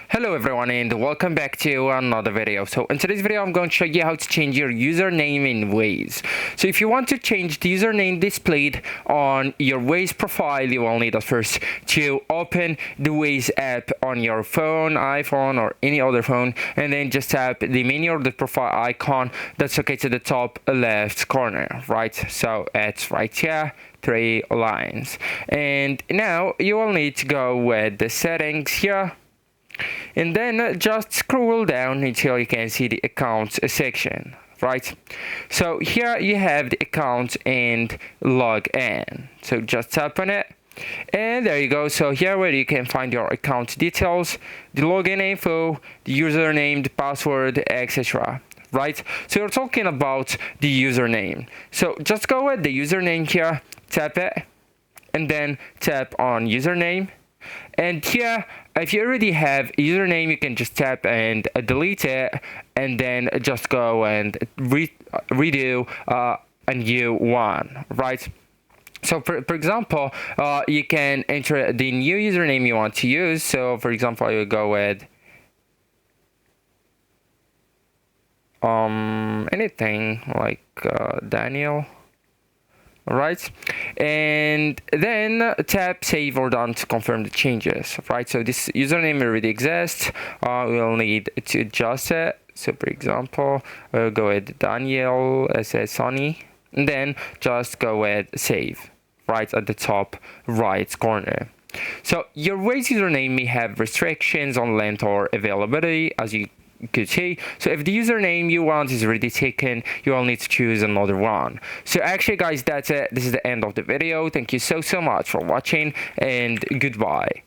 Hello everyone and welcome back to another video. So in today's video I'm going to show you how to change your username in Waze. So if you want to change the username displayed on your Waze profile, you will need at first to open the Waze app on your phone, iPhone or any other phone, and then just tap the menu or the profile icon that's located at the top left corner, right? So it's right here, 3 lines. And now you will need to go with the settings here, and then just scroll down until you can see the accounts section, right? So here you have the account and log in. So just tap on it and there you go. So here where you can find your account details, the login info, the username, the password, etc. Right? So you're talking about the username. So just go with the username here, tap it, and then tap on username. And here, if you already have a username, you can just tap and delete it, and then just go and redo a new one, right? So for example, you can enter the new username you want to use. So for example, I will go with anything like Daniel. Right, and then tap save or done to confirm the changes, right? So this username already exists. We'll need to adjust it. So for example, we'll go with Daniel as a Sonny, and then just go with save right at the top right corner. So your Waze username may have restrictions on length or availability, as you could see. So if the username you want is already taken, you will need to choose another one. So actually guys, that's it. This is the end of the video. Thank you so much for watching, and goodbye.